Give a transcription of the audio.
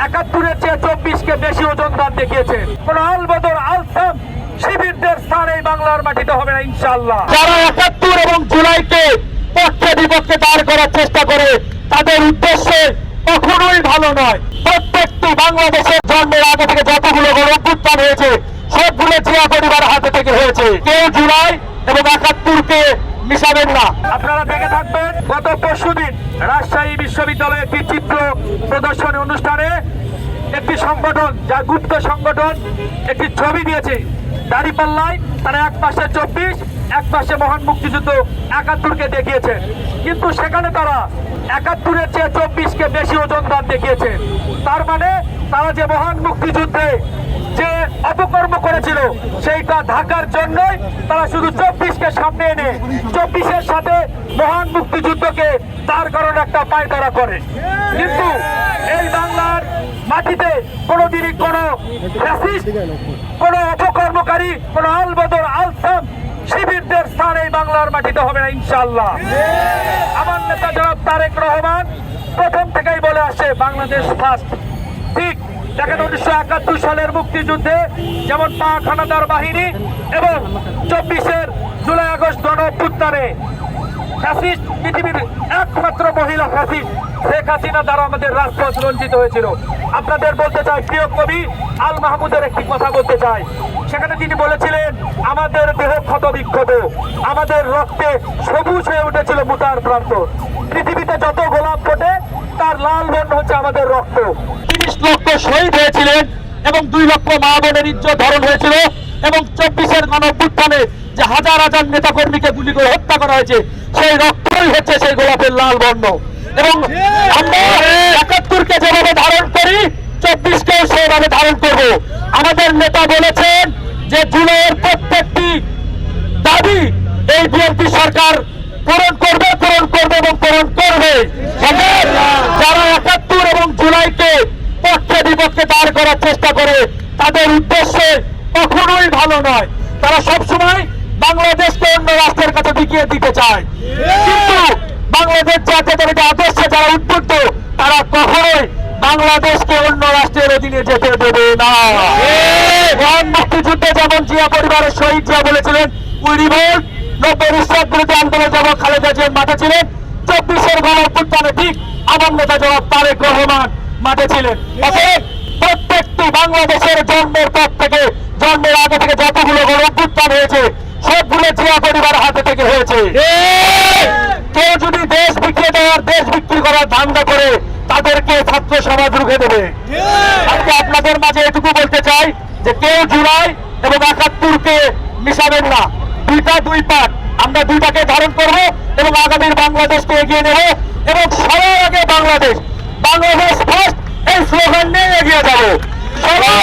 71-এর চেয়ে 24-কে বেশি ওজনদার দেখিয়েছে। কোন আলবদর আলসাম শিবিরদের স্থান এই বাংলার মাটিতে হবে না ইনশাআল্লাহ। যারা 71 এবং জুলাইকে পক্ষে বিপক্ষে দাঁড় করার চেষ্টা করে তাদের উদ্দেশ্য কখনোই ভালো নয়। প্রত্যেকটি বাংলাদেশের জন্মের আগে থেকে যতগুলো গণঅভ্যুত্থান হয়েছে সবগুলো জিয়া পরিবার হাতে থেকে হয়েছে। কেউ জুলাই এবং 71-কে মিশাবেন না। আপনারা দেখে থাকবেন গত পরশুদিন রাজশাহী বিশ্ববিদ্যালয়ে একটি চিত্র প্রদর্শনী অনুষ্ঠানে একটি সংগঠন, যা গুপ্ত সংগঠন, একটি ছবি দিয়েছে। দাঁড়িপাল্লায় তারা এক পাশে 24, এক পাশে মহান মুক্তিযুদ্ধ 71-কে দেখিয়েছে, কিন্তু সেখানে তারা 71-এর চেয়ে 24-কে বেশি ওজনদার দেখিয়েছে। তার মানে তারা যে মহান মুক্তিযুদ্ধে যে অপকর্ম করেছিল সেইটা ঢাকার জন্যই তারা শুধু 24-কে সামনে এনে 24-এর সাথে মহান মুক্তিযুদ্ধকে তার কারণে একটা পায়তারা করে। কিন্তু এই বাংলার মাটিতে কোনোদিনই কোনো ফ্যাসিস্ট, কোনো অপকর্মকারী, কোনো আলবদর আলসাম শিবিরদের স্থান এই বাংলার মাটিতে হবে না ইনশাআল্লাহ। আমার নেতা জনাব তারেক রহমান প্রথম থেকেই বলে আসছে বাংলাদেশ ফার্স্ট। ঠিক দেখেন 1971 সালের মুক্তিযুদ্ধে যেমন পাক হানাদার বাহিনী এবং 24-এর জুলাই আগস্ট গণঅভ্যুত্থানে ফ্যাসিস্ট, পৃথিবীর একমাত্র মহিলা ফ্যাসিস্ট শেখ হাসিনা দ্বারা আমাদের রাজপথ রঞ্জিত হয়েছিল। আপনাদের বলতে চাই, প্রিয় কবি আল মাহমুদের একটি কথা বলতে চাই। সেখানে তিনি বলেছিলেন, আমাদের দেহ ক্ষত বিক্ষত, আমাদের রক্তে সবুজ হয়ে উঠেছিল মুতার প্রান্ত। পৃথিবীতে যত গোলাপ ফোটে তার লাল বর্ণ হচ্ছে আমাদের রক্ত। 30 লক্ষ শহীদ হয়েছিলেন এবং 2 লক্ষ মা বোনের ইজ্জত ধারণ হয়েছিল, এবং 24-এর গণঅভ্যুত্থানে যে হাজার হাজার নেতা কর্মীকে গুলি করে হত্যা করা হয়েছে সেই রক্তই হচ্ছে সেই গোলাপের লাল বর্ণ। এবং আমরা 71-কে যেভাবে ধারণ করি 24-কেও সেভাবে ধারণ করব। আমাদের নেতা বলেছেন যে জুলাইয়ের প্রত্যেকটি দাবি এই বিএনপি সরকার পূরণ করবে এবং পূরণ করবে। যারা 71 এবং জুলাইকে পক্ষে বিপক্ষে দাঁড় করার চেষ্টা করে তাদের উদ্দেশ্য কখনোই ভালো নয়। তারা সবসময় বাংলাদেশকে অন্য রাষ্ট্রের কাছে বিকিয়ে দিতে চায়, কিন্তু বাংলাদেশ জাতীয়তাবাদী আদর্শে যারা উদ্বুদ্ধ তারা কখনোই বাংলাদেশকে অন্য রাষ্ট্রের অধীনে যেতে দেবে না। মহান মুক্তিযুদ্ধে যেমন জিয়া পরিবারের শহীদ জিয়া বলেছিলেন, উই রিভোল্ট, 90 ইসলাম বিরোধী আন্দোলন যখন খালেদা জিয়া মাঠে ছিলেন, 24-এর গণঅভ্যুত্থানে ঠিক আমার নেতা জনাব তারেক রহমান মাঠে ছিলেন। অতএব প্রত্যেকটি বাংলাদেশের জন্মের পর থেকে, জন্মের আগে থেকে যতগুলো গণঅভ্যুত্থান হয়েছে সবগুলো জিয়া পরিবার হাতে থেকে হয়েছে। কেউ যদি দেশ বিক্রি দেওয়ার, দেশ বিক্রি করার ধান্দা করে তাদেরকে ছাত্র সমাজ রুখে দেবে। আজকে আপনাদের মাঝে এটুকু বলতে চাই যে কেউ জুলাই এবং 71-কে মিশাবেন না। দুই পাট, আমরা দুইটাকে ধারণ করব এবং আগামীর বাংলাদেশকে এগিয়ে নেব, এবং সবার আগে বাংলাদেশ ফার্স্ট এই স্লোগান নিয়ে এগিয়ে যাবো। সবাই